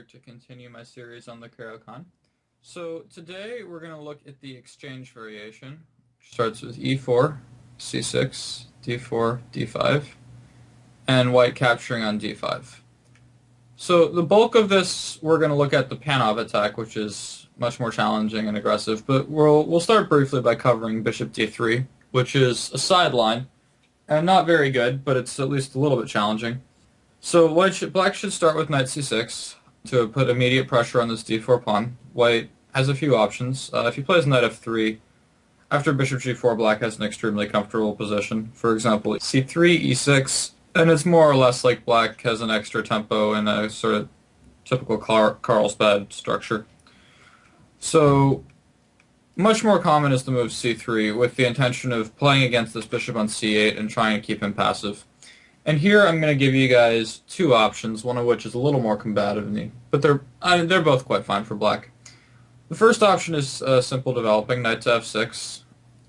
to continue my series on the Caro-Kann. So today we're going to look at the exchange variation, which starts with e4, c6, d4, d5, and white capturing on d5. So the bulk of this, we're going to look at the Panov attack, which is much more challenging and aggressive, but we'll start briefly by covering bishop d3, which is a sideline, and not very good, but it's at least a little bit challenging. So black should start with knight c6 to put immediate pressure on this d4 pawn. White has a few options. If he plays knight f3, after bishop g4, black has an extremely comfortable position. For example, c3, e6, and it's more or less like black has an extra tempo in a sort of typical Carlsbad structure. So much more common is the move c3 with the intention of playing against this bishop on c8 and trying to keep him passive. And here I'm going to give you guys two options, one of which is a little more combative than me, but they're both quite fine for black. The first option is simple developing, knight to f6.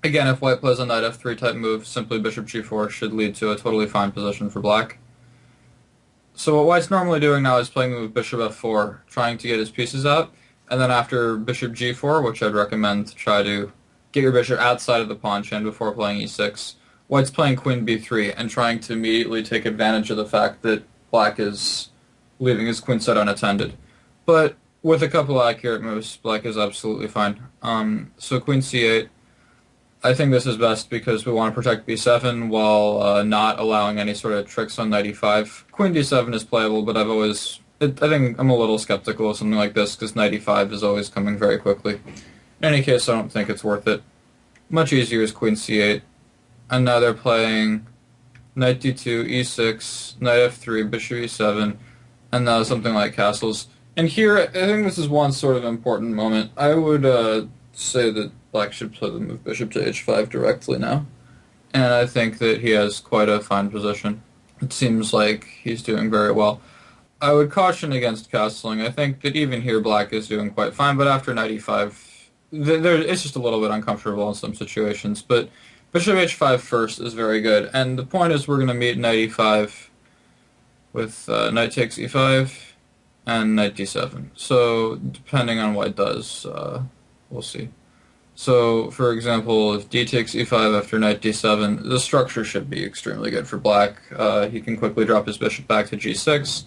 Again, if white plays a knight f3 type move, simply bishop g4 should lead to a totally fine position for black. So what white's normally doing now is playing the move bishop f4, trying to get his pieces out, and then after bishop g4, which I'd recommend to try to get your bishop outside of the pawn chain before playing e6, white's playing queen b3 and trying to immediately take advantage of the fact that black is leaving his queen side unattended. But with a couple accurate moves, black is absolutely fine. So queen c8, I think this is best because we want to protect b7 while not allowing any sort of tricks on knight e5. Queen d7 is playable, but I think I'm a little skeptical of something like this because knight e5 is always coming very quickly. In any case, I don't think it's worth it. Much easier is queen c8. And now they're playing knight d2, e6, knight f3, bishop e7, and now something like castles. And here, I think this is one sort of important moment. I would say that black should play the move bishop to h5 directly now. And I think that he has quite a fine position. It seems like he's doing very well. I would caution against castling. I think that even here black is doing quite fine, but after knight e5, it's just a little bit uncomfortable in some situations. But bishop h5 first is very good, and the point is we're going to meet knight e5 with knight takes e5 and knight d7. So depending on what it does, we'll see. So for example, if d takes e5 after knight d7, the structure should be extremely good for black. He can quickly drop his bishop back to g6,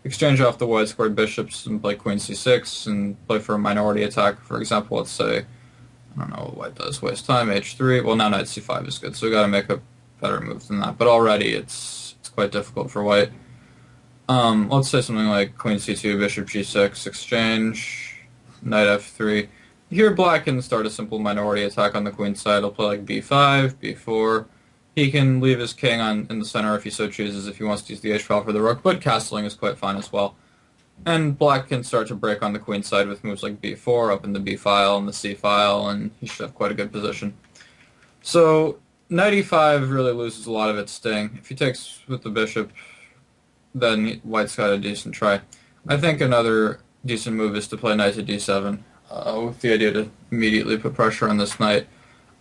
exchange off the wide squared bishops and play queen c6 and play for a minority attack. For example, let's say, I don't know what white does, waste time, h3, well now knight c5 is good, so we got to make a better move than that, but already it's quite difficult for white. Let's say something like queen c2, bishop g6, exchange, knight f3. Here black can start a simple minority attack on the queen side. He'll play like b5, b4. He can leave his king in the center if he so chooses, if he wants to use the h-file for the rook, but castling is quite fine as well. And black can start to break on the queen side with moves like b4, up in the b-file and the c-file, and he should have quite a good position. So knight e5 really loses a lot of its sting. If he takes with the bishop, then white's got a decent try. I think another decent move is to play knight to d7, with the idea to immediately put pressure on this knight.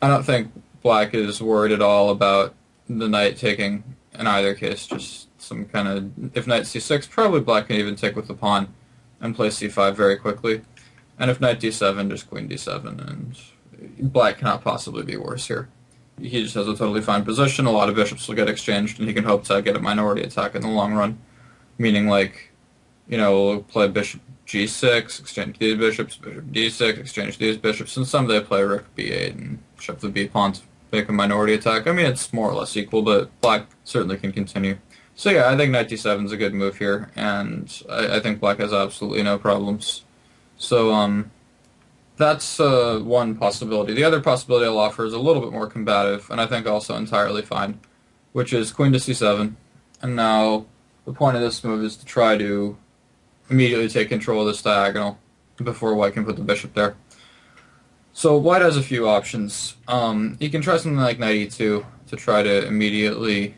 I don't think black is worried at all about the knight taking in either case, just some kind of, if knight c6, probably black can even take with the pawn and play c5 very quickly. And if knight d7, just queen d7, and black cannot possibly be worse here. He just has a totally fine position, a lot of bishops will get exchanged, and he can hope to get a minority attack in the long run. Meaning like, we'll play bishop g6, exchange these bishops, bishop d6, exchange these bishops, and someday play rook b8 and shove the b pawn to make a minority attack. I mean, it's more or less equal, but black certainly can continue. So yeah, I think knight d7 is a good move here, and I think black has absolutely no problems. So that's one possibility. The other possibility I'll offer is a little bit more combative, and I think also entirely fine, which is queen to c7. And now the point of this move is to try to immediately take control of this diagonal before white can put the bishop there. So white has a few options. He can try something like knight e2 to try to immediately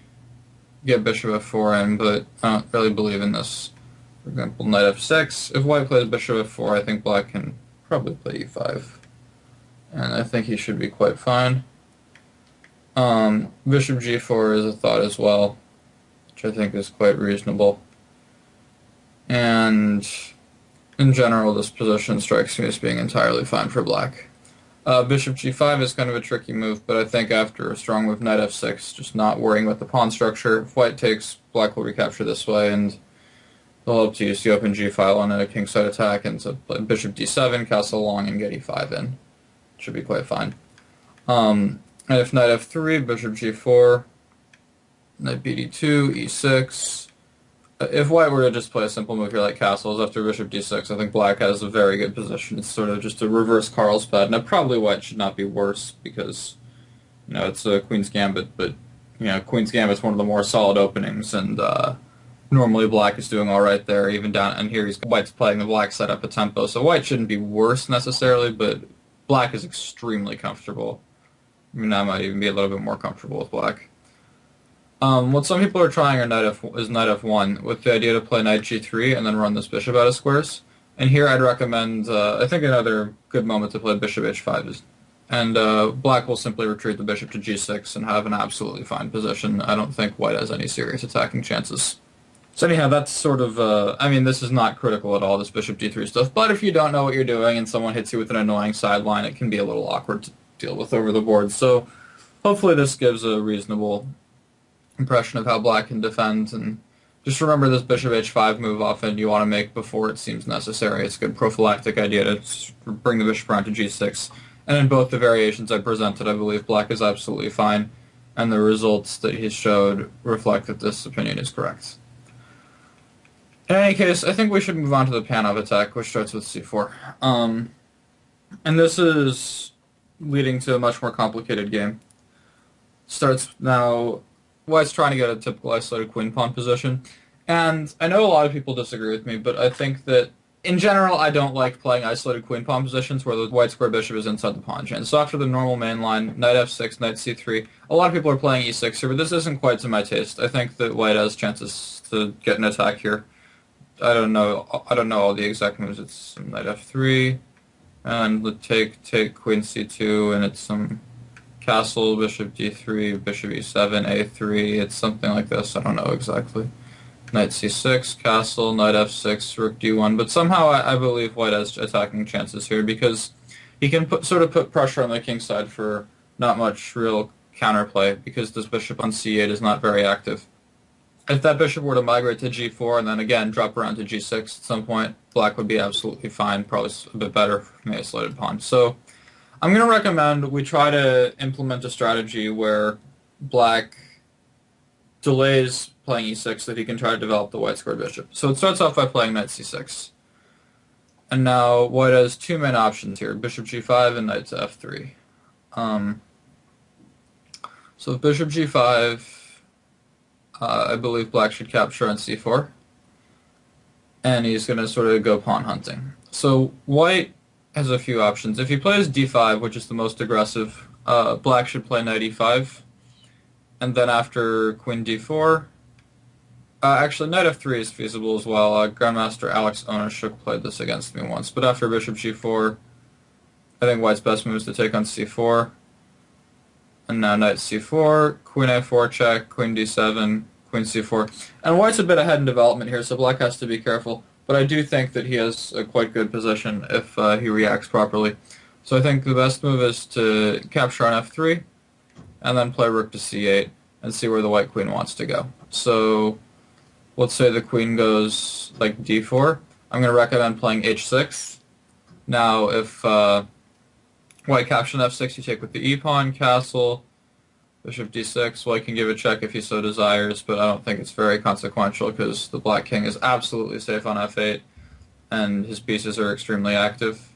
get bishop f4 in, but I don't really believe in this. For example, knight f6. If white plays bishop f4, I think black can probably play e5. And I think he should be quite fine. Bishop g4 is a thought as well, which I think is quite reasonable. And in general, this position strikes me as being entirely fine for black. Bishop g5 is kind of a tricky move, but I think after a strong move, knight f6, just not worrying about the pawn structure. If white takes, black will recapture this way, and they'll hope to use the open g-file on a kingside attack, and so play bishop d7, castle along, and get e5 in. Should be quite fine. And if knight f3, bishop g4, knight bd2, e6. If white were to just play a simple move here like castles after bishop d6, I think black has a very good position. It's sort of just a reverse Carlsbad. Now, probably white should not be worse because, it's a Queen's Gambit, but, Queen's Gambit's one of the more solid openings, and normally black is doing all right there, even down, and here white's playing the black side up a tempo, so white shouldn't be worse necessarily, but black is extremely comfortable. I mean, I might even be a little bit more comfortable with black. What some people are trying is knight f1 with the idea to play knight g3 and then run this bishop out of squares. And here I'd recommend, I think another good moment to play bishop h5 is, and black will simply retreat the bishop to g6 and have an absolutely fine position. I don't think white has any serious attacking chances. So anyhow, that's sort of, this is not critical at all, this bishop d3 stuff, but if you don't know what you're doing and someone hits you with an annoying sideline, it can be a little awkward to deal with over the board. So hopefully this gives a reasonable impression of how black can defend, and just remember this bishop h5 move often you want to make before it seems necessary. It's a good prophylactic idea to bring the bishop around to g6, and in both the variations I presented, I believe black is absolutely fine, and the results that he showed reflect that this opinion is correct. In any case, I think we should move on to the Panov attack, which starts with c4. And this is leading to a much more complicated game. Starts now. White's trying to get a typical isolated queen pawn position, and I know a lot of people disagree with me, but I think that in general I don't like playing isolated queen pawn positions where the white square bishop is inside the pawn chain. So after the normal main line, knight f6, knight c3, a lot of people are playing e6 here, but this isn't quite to my taste. I think that white has chances to get an attack here. I don't know all the exact moves. It's some knight f3, and the take queen c2, and it's some castle, bishop d3, bishop e7, a3, it's something like this, I don't know exactly. Knight c6, castle, knight f6, rook d1, but somehow I believe white has attacking chances here because he can put pressure on the king side for not much real counterplay because this bishop on c8 is not very active. If that bishop were to migrate to g4 and then again drop around to g6 at some point, black would be absolutely fine, probably a bit better from the isolated pawn. So I'm going to recommend we try to implement a strategy where black delays playing e6 so that he can try to develop the white square bishop. So it starts off by playing knight c6. And now white has two main options here, bishop g5 and knight to f3. So with bishop g5, I believe black should capture on c4. And he's going to sort of go pawn hunting. So white has a few options. If he plays d5, which is the most aggressive, black should play knight e5, and then after queen d4, actually knight f3 is feasible as well. Grandmaster Alex Onashuk played this against me once, but after bishop g4, I think white's best move is to take on c4, and now knight c4, queen a4 check, queen d7, queen c4, and white's a bit ahead in development here, so black has to be careful. But I do think that he has a quite good position if he reacts properly. So I think the best move is to capture on f3, and then play rook to c8, and see where the white queen wants to go. So let's say the queen goes like d4. I'm going to recommend playing h6. Now if white captures on f6, you take with the e-pawn, castle, bishop d6. White can give a check if he so desires, but I don't think it's very consequential because the black king is absolutely safe on f8, and his pieces are extremely active.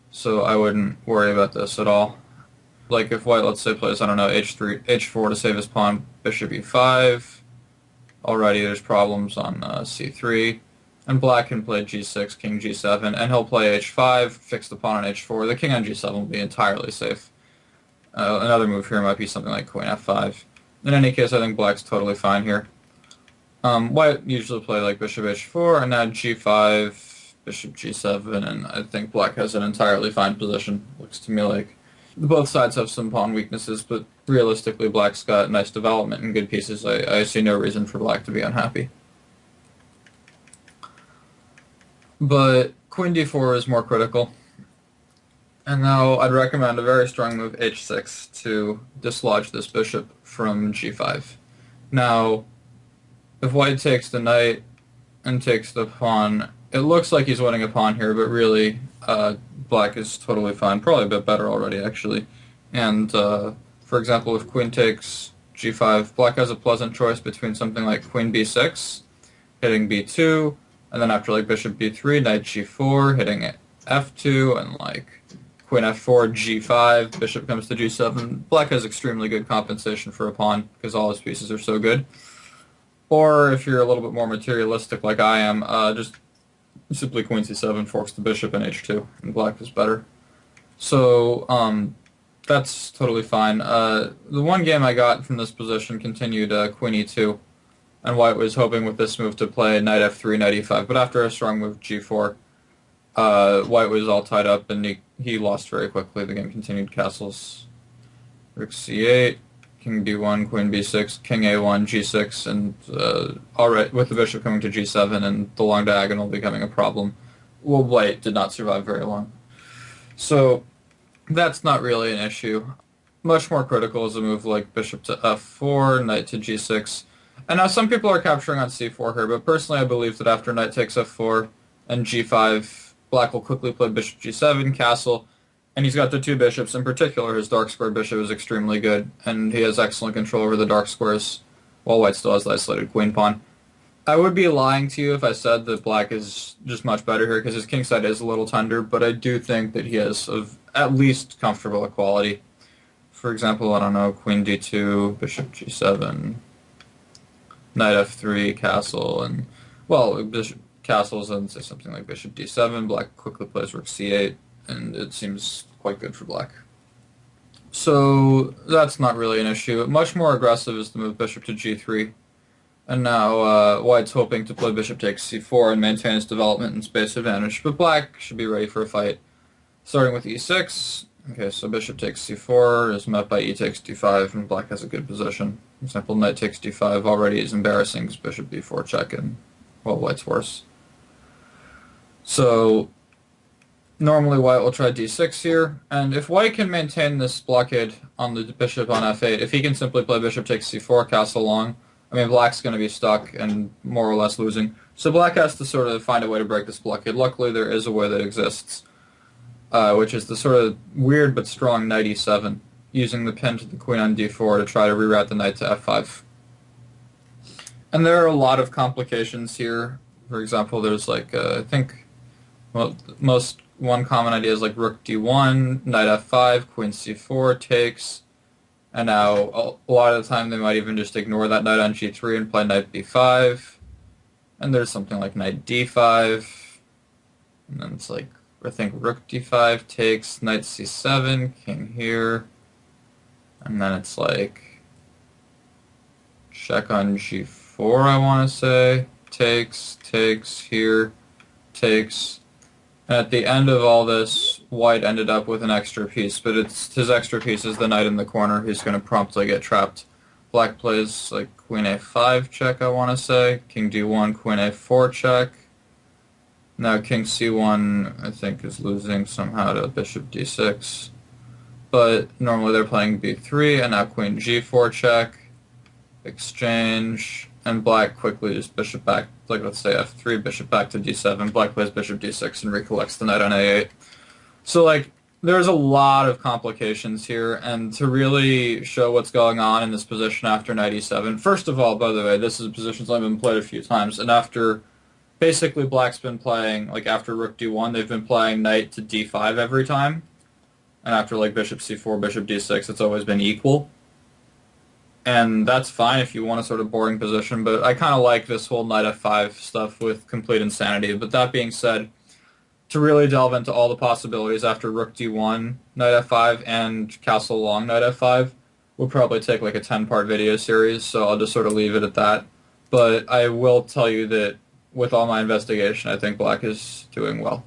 So I wouldn't worry about this at all. Like if white, let's say, plays, I don't know, h3, h4 to save his pawn, bishop e5. Already there's problems on c3. And black can play g6, king g7, and he'll play h5, fix the pawn on h4. The king on g7 will be entirely safe. Another move here might be something like queen f5. In any case, I think black's totally fine here. White usually play like bishop h4, and now g5, bishop g7, and I think black has an entirely fine position. Looks to me like both sides have some pawn weaknesses, but realistically black's got nice development and good pieces. I see no reason for black to be unhappy. But queen d4 is more critical. And now I'd recommend a very strong move h6 to dislodge this bishop from g5. Now, if white takes the knight and takes the pawn, it looks like he's winning a pawn here, but really black is totally fine, probably a bit better already actually. And for example, if queen takes g5, black has a pleasant choice between something like queen b6, hitting b2, and then after like bishop b3, knight g4, hitting f2, and like queen f4, g5, bishop comes to g7. Black has extremely good compensation for a pawn because all his pieces are so good. Or if you're a little bit more materialistic like I am, just simply queen c7 forks the bishop in h2, and black is better. So that's totally fine. The one game I got from this position continued queen e2, and white was hoping with this move to play knight f3, knight e5, but after a strong move g4, white was all tied up, and he lost very quickly. The game continued castles. Rook c8, king d1, queen b6, king a1, g6, and alright, with the bishop coming to g7 and the long diagonal becoming a problem, well, white did not survive very long. So that's not really an issue. Much more critical is a move like bishop to f4, knight to g6. And now some people are capturing on c4 here, but personally I believe that after knight takes f4 and g5, black will quickly play bishop g7, castle, and he's got the two bishops. In particular, his dark square bishop is extremely good, and he has excellent control over the dark squares, while white still has the isolated queen pawn. I would be lying to you if I said that black is just much better here, because his kingside is a little tender, but I do think that he has at least comfortable equality. For example, I don't know, queen d2, bishop g7, knight f3, castle, and, well, bishop castles and say something like bishop d7, black quickly plays rook c8, and it seems quite good for black. So that's not really an issue. Much more aggressive is the move bishop to g3, and now white's hoping to play bishop takes c4 and maintain its development and space advantage, but black should be ready for a fight. Starting with e6, okay, so bishop takes c4 is met by e takes d5, and black has a good position. For example, knight takes d5 already is embarrassing because bishop b4 check, and, well, white's worse. So normally white will try d6 here, and if white can maintain this blockade on the bishop on f8, if he can simply play bishop takes c4, castle long, I mean black's going to be stuck and more or less losing. So black has to sort of find a way to break this blockade. Luckily there is a way that exists, which is the sort of weird but strong knight e7, using the pin to the queen on d4 to try to reroute the knight to f5. And there are a lot of complications here. For example, there's like, I think, well, one common idea is like rook d1, knight f5, queen c4 takes, and now a lot of the time they might even just ignore that knight on g3 and play knight b5, and there's something like knight d5, and then it's like, I think rook d5 takes, knight c7, king here, and then it's like check on g4, I want to say, takes here, takes. And at the end of all this, white ended up with an extra piece, but his extra piece is the knight in the corner. He's going to promptly get trapped. Black plays like queen a5 check, I want to say. King d1, queen a4 check. Now king c1, I think, is losing somehow to bishop d6. But normally they're playing b3, and now queen g4 check. Exchange. And black quickly just bishop back, like let's say f3, bishop back to d7, black plays bishop d6 and recollects the knight on a8. So like, there's a lot of complications here, and to really show what's going on in this position after knight e7, first of all, by the way, this is a position that's only been played a few times, and after, basically black's been playing, like after rook d1, they've been playing knight to d5 every time, and after like bishop c4, bishop d6, it's always been equal. And that's fine if you want a sort of boring position, but I kind of like this whole knight f5 stuff with complete insanity. But that being said, to really delve into all the possibilities after rook d1, knight f5, and castle long knight f5 would probably take like a 10-part video series, so I'll just sort of leave it at that. But I will tell you that with all my investigation, I think black is doing well.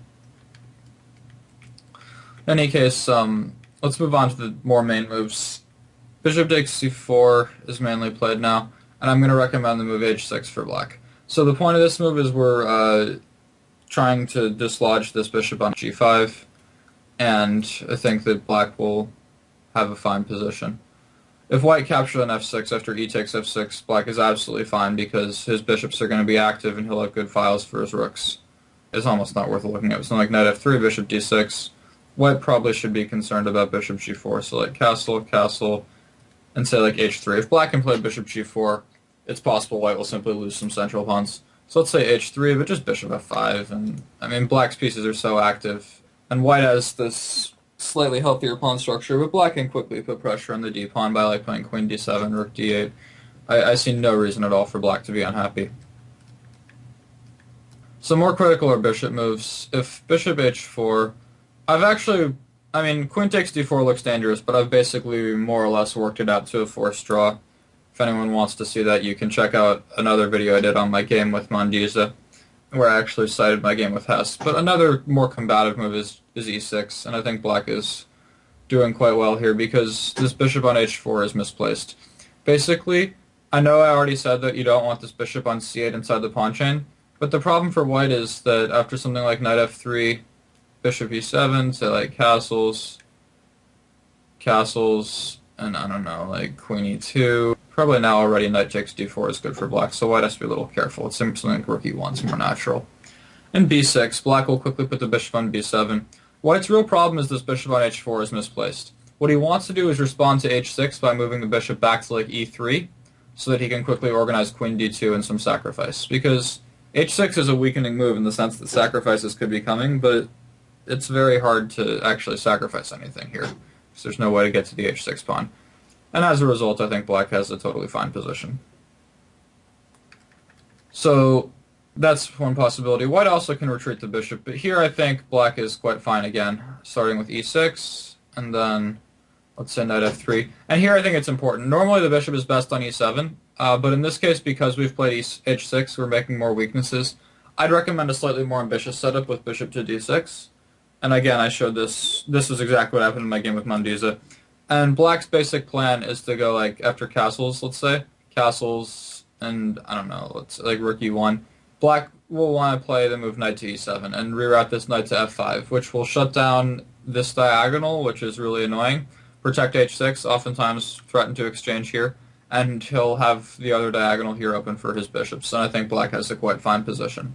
In any case, let's move on to the more main moves. Bishop takes c4 is mainly played now, and I'm going to recommend the move h6 for black. So the point of this move is we're trying to dislodge this bishop on g5, and I think that black will have a fine position. If white captures on f6 after e takes f6, black is absolutely fine because his bishops are going to be active and he'll have good files for his rooks. It's almost not worth looking at. Something like knight f3, bishop d6. White probably should be concerned about bishop g4, so like castle, castle, and say like h3. If black can play bishop g4, it's possible white will simply lose some central pawns. So let's say h3, but just bishop f5, and I mean black's pieces are so active, and white has this slightly healthier pawn structure, but black can quickly put pressure on the d-pawn by like playing queen d7, rook d8. I see no reason at all for black to be unhappy. Some more critical are bishop moves. If bishop h4, queen takes d4 looks dangerous, but I've basically more or less worked it out to a forced draw. If anyone wants to see that, you can check out another video I did on my game with Mondiza, where I actually cited my game with Hess. But another more combative move is e6, and I think black is doing quite well here because this bishop on h4 is misplaced. Basically, I know I already said that you don't want this bishop on c8 inside the pawn chain, but the problem for white is that after something like knight f3, bishop e7, say like castles, and I don't know, like queen e2. Probably now already knight takes d4 is good for black, so white has to be a little careful. It's something like rook e1 is more natural. In b6, black will quickly put the bishop on b7. White's real problem is this bishop on h4 is misplaced. What he wants to do is respond to h6 by moving the bishop back to like e3, so that he can quickly organize queen d2 and some sacrifice. Because h6 is a weakening move in the sense that sacrifices could be coming, but it's very hard to actually sacrifice anything here, because there's no way to get to the h6 pawn. And as a result, I think black has a totally fine position. So that's one possibility. White also can retreat the bishop, but here I think black is quite fine again, starting with e6, and then let's say knight f3. And here I think it's important. Normally the bishop is best on e7, but in this case, because we've played h6, we're making more weaknesses. I'd recommend a slightly more ambitious setup with bishop to d6. And again, I showed this. This is exactly what happened in my game with Mondiza. And black's basic plan is to go like after castles, let's say. Castles and, I don't know, let's say like rook e1. Black will want to play the move knight to e7 and reroute this knight to f5, which will shut down this diagonal, which is really annoying. Protect h6, oftentimes threaten to exchange here, and he'll have the other diagonal here open for his bishops, and I think black has a quite fine position.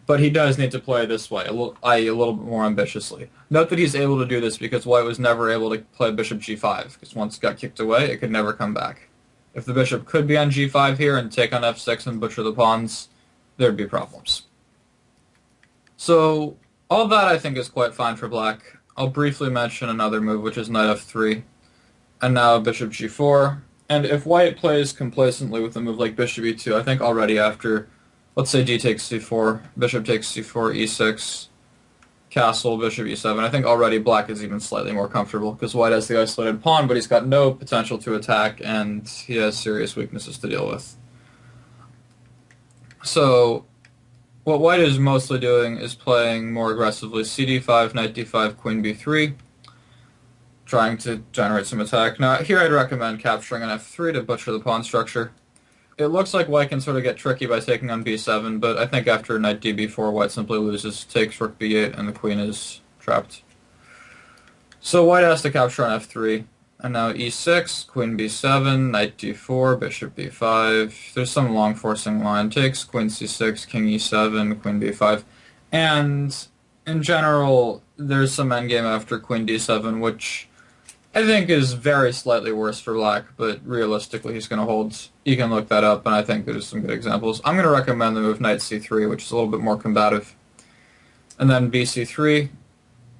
But he does need to play this way, i.e. a little bit more ambitiously. Note that he's able to do this because white was never able to play bishop g5, because once it got kicked away, it could never come back. If the bishop could be on g5 here and take on f6 and butcher the pawns, there'd be problems. So all that I think is quite fine for black. I'll briefly mention another move, which is knight f3, and now bishop g4. And if white plays complacently with a move like bishop e2, I think already after, let's say d takes c4, bishop takes c4, e6, castle, bishop e7, I think already black is even slightly more comfortable, because white has the isolated pawn, but he's got no potential to attack, and he has serious weaknesses to deal with. So what white is mostly doing is playing more aggressively cd5, knight d5, queen b3, trying to generate some attack. Now here I'd recommend capturing an f3 to butcher the pawn structure. It looks like white can sort of get tricky by taking on b7, but I think after knight db4, white simply loses, takes rook b8, and the queen is trapped. So white has to capture on f3, and now e6, queen b7, knight d4, bishop b5. There's some long forcing line. Takes, queen c6, king e7, queen b5. And in general, there's some endgame after queen d7, which I think is very slightly worse for black, but realistically he's going to hold. You can look that up, and I think there's some good examples. I'm going to recommend the move knight c3, which is a little bit more combative. And then bc3.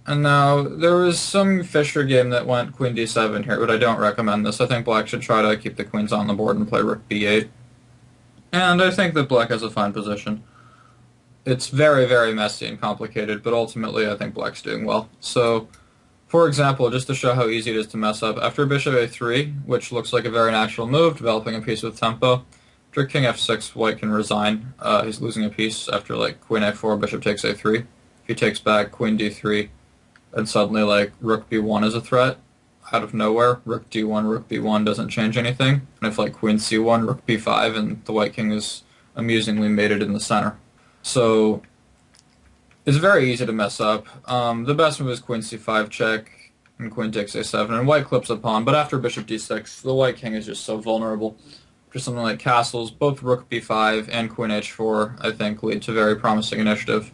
And now, there was some Fischer game that went queen d7 here, but I don't recommend this. I think black should try to keep the queens on the board and play rook b8. And I think that black has a fine position. It's very, very messy and complicated, but ultimately I think black's doing well. So, for example, just to show how easy it is to mess up, after bishop a3, which looks like a very natural move, developing a piece with tempo, after king f6, white can resign. He's losing a piece after like queen a4, bishop takes a3. If he takes back, queen d3, and suddenly like rook b1 is a threat out of nowhere. Rook d1, rook b1 doesn't change anything. And if like queen c1, rook b5, and the white king is amusingly mated in the center. So It's very easy to mess up. The best move is queen c5 check, and queen takes a7, and white clips a pawn, but after bishop d6, the white king is just so vulnerable. For something like castles, both rook b5 and queen h4, I think, lead to very promising initiative.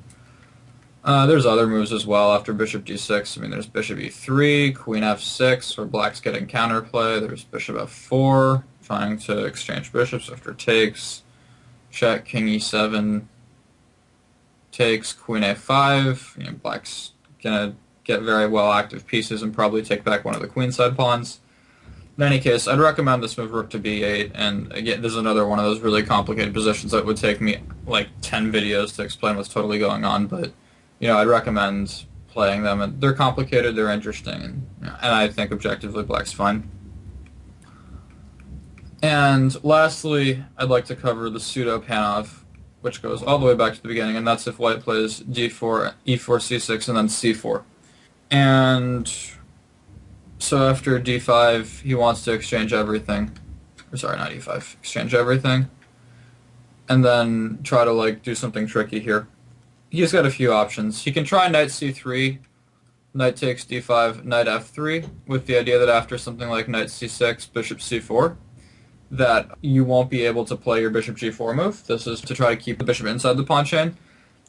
There's other moves as well after bishop d6. I mean, there's bishop e3, queen f6, where black's getting counterplay. There's bishop f4, trying to exchange bishops after takes. Check, king e7, takes, queen a5. You know, black's gonna get very well active pieces and probably take back one of the queenside pawns. In any case, I'd recommend this move rook to b8, and again, this is another one of those really complicated positions that would take me like 10 videos to explain what's totally going on, but you know, I'd recommend playing them, and they're complicated, they're interesting, and, you know, and I think objectively black's fine. And lastly, I'd like to cover the pseudo Panov, which goes all the way back to the beginning, and that's if white plays d4, e4, c6, and then c4. And so after d5, he wants to exchange everything. Or sorry, not e5. Exchange everything. And then try to like do something tricky here. He's got a few options. He can try knight c3, knight takes d5, knight f3, with the idea that after something like knight c6, bishop c4, that you won't be able to play your bishop g4 move. This is to try to keep the bishop inside the pawn chain.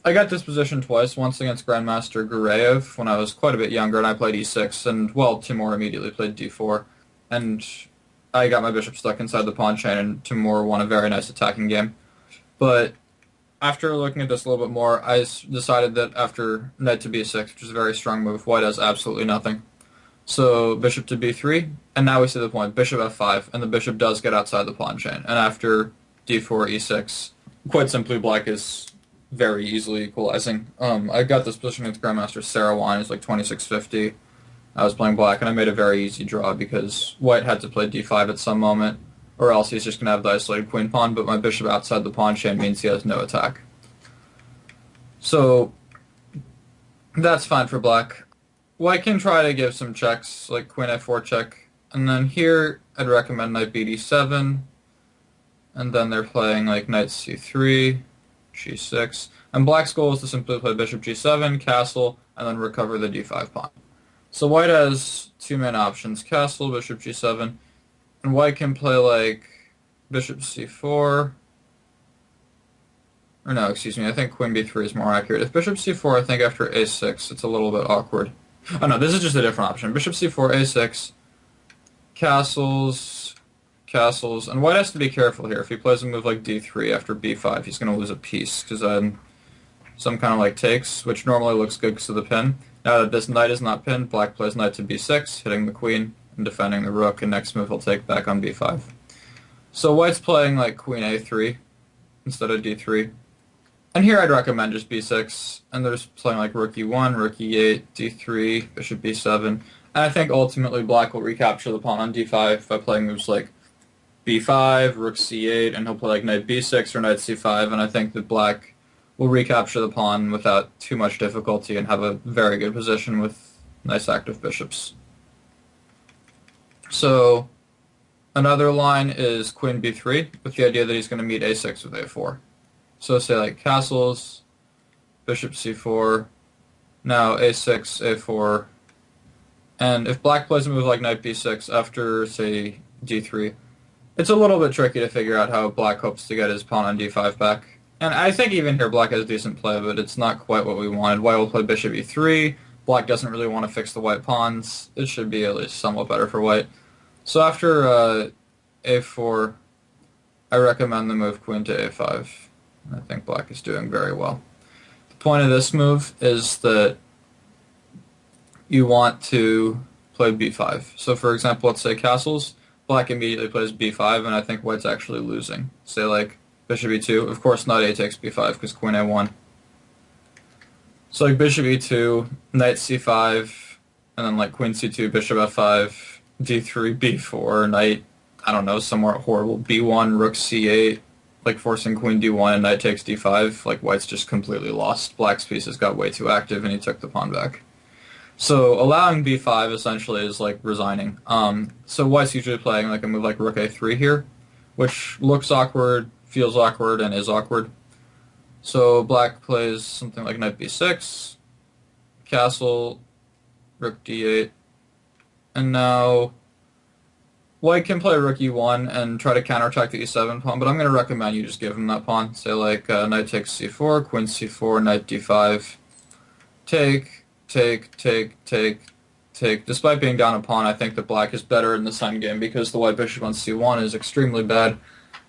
I got this position twice, once against Grandmaster Gureyev when I was quite a bit younger, and I played e6, and, well, Timur immediately played d4, and I got my bishop stuck inside the pawn chain, and Timur won a very nice attacking game. But after looking at this a little bit more, I decided that after knight to b6, which is a very strong move, white has absolutely nothing. So bishop to b3, and now we see the point, bishop f5, and the bishop does get outside the pawn chain. And after d4, e6, quite simply, black is very easily equalizing. I got this position against Grandmaster Caro-Kann, he's like 2650. I was playing black, and I made a very easy draw because white had to play d5 at some moment, or else he's just going to have the isolated queen pawn, but my bishop outside the pawn chain means he has no attack. So that's fine for black. White can try to give some checks, like queen f4 check, and then here I'd recommend knight bd7, and then they're playing like knight c3, g6, and black's goal is to simply play bishop g7, castle, and then recover the d5 pawn. So white has two main options, castle, bishop g7, and white can play like bishop c4, or no, excuse me, I think queen b3 is more accurate. If bishop c4, I think after a6, it's a little bit awkward. Oh no, this is just a different option. Bishop c4, a6, castles, castles, and white has to be careful here. If he plays a move like d3 after b5, he's going to lose a piece, because some kind of like takes, which normally looks good because of the pin. Now that this knight is not pinned, black plays knight to b6, hitting the queen and defending the rook, and next move he'll take back on b5. So white's playing like queen a3 instead of d3. And here I'd recommend just b6, and they're just playing like rook e1, rook e8, d3, bishop b7, and I think ultimately black will recapture the pawn on d5 by playing moves like b5, rook c8, and he'll play like knight b6 or knight c5, and I think that black will recapture the pawn without too much difficulty and have a very good position with nice active bishops. So another line is queen b3, with the idea that he's going to meet a6 with a4. So say like castles, bishop c4, now a6, a4, and if black plays a move like knight b6 after, say, d3, it's a little bit tricky to figure out how black hopes to get his pawn on d5 back. And I think even here black has decent play, but it's not quite what we wanted. White will play bishop e3, black doesn't really want to fix the white pawns. It should be at least somewhat better for white. So after a4, I recommend the move queen to a5. I think black is doing very well. The point of this move is that you want to play b5. So for example, let's say castles, black immediately plays b5, and I think white's actually losing. Say like bishop e2, of course not a takes b5 because queen a1. So like bishop e2, knight c5, and then like queen c2, bishop f5, d3, b4, knight, I don't know, somewhere horrible, b1, rook c8, like forcing queen d1 and knight takes d5, like white's just completely lost. Black's pieces got way too active and he took the pawn back. So allowing b5 essentially is like resigning. So white's usually playing like a move like rook a3 here, which looks awkward, feels awkward, and is awkward. So black plays something like knight b6, castle, rook d8, and now white can play rook e1 and try to counterattack the e7 pawn, but I'm going to recommend you just give him that pawn. Say like knight takes c4, queen c4, knight d5, take, take. Despite being down a pawn, I think that black is better in this endgame because the white bishop on c1 is extremely bad,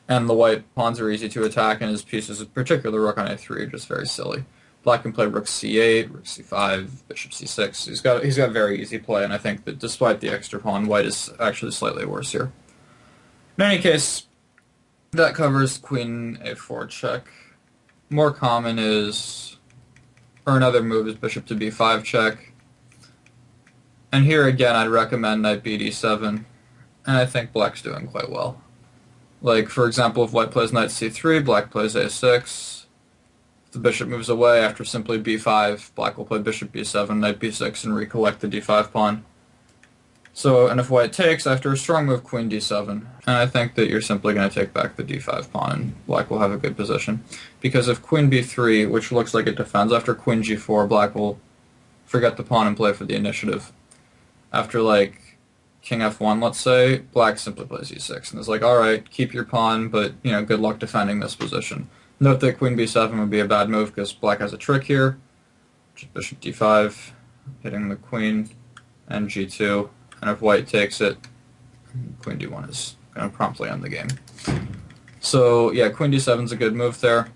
and the white pawns are easy to attack, and his pieces, particularly rook on a3, are just very silly. Black can play rook c8, rook c5, bishop c6. He's got very easy play, and I think that despite the extra pawn, white is actually slightly worse here. In any case, that covers queen a4 check. More common is, or another move is bishop to b5 check. And here again, I'd recommend knight b d7, and I think black's doing quite well. Like, for example, if white plays knight c3, black plays a6. If the bishop moves away after simply b5, black will play bishop b7, knight b6, and recollect the d5 pawn. So, and if white takes after a strong move, queen d7, and I think that you're simply going to take back the d5 pawn, and black will have a good position. Because if queen b3, which looks like it defends, after queen g4, black will forget the pawn and play for the initiative. After, like, king f1, let's say, black simply plays e6, and is like, alright, keep your pawn, but, you know, good luck defending this position. Note that queen b7 would be a bad move because black has a trick here, which is bishop d5, hitting the queen, and g2, and if white takes it, queen d1 is going to promptly end the game. So, yeah, queen d7 is a good move there.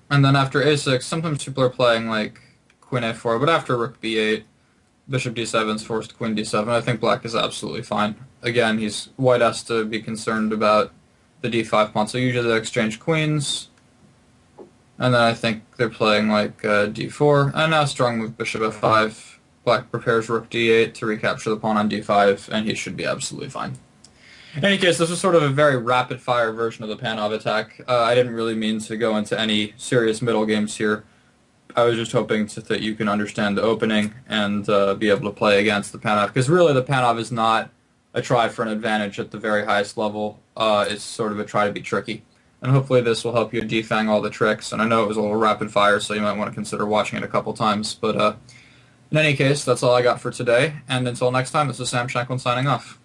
And then after a6, sometimes people are playing, like, queen a4, but after rook b8, bishop d7 is forced queen d7. I think black is absolutely fine. Again, white has to be concerned about the d5 pawn. So usually they exchange queens, and then I think they're playing like d4. And now strong move bishop f5. Black prepares rook d8 to recapture the pawn on d5, and he should be absolutely fine. In any case, this was sort of a very rapid-fire version of the Panov attack. I didn't really mean to go into any serious middle games here. I was just hoping that you can understand the opening and be able to play against the Panov, because really the Panov is not a try for an advantage at the very highest level. It's sort of a try to be tricky. And hopefully this will help you defang all the tricks. And I know it was a little rapid fire, so you might want to consider watching it a couple times. But in any case, that's all I got for today. And until next time, this is Sam Shankland signing off.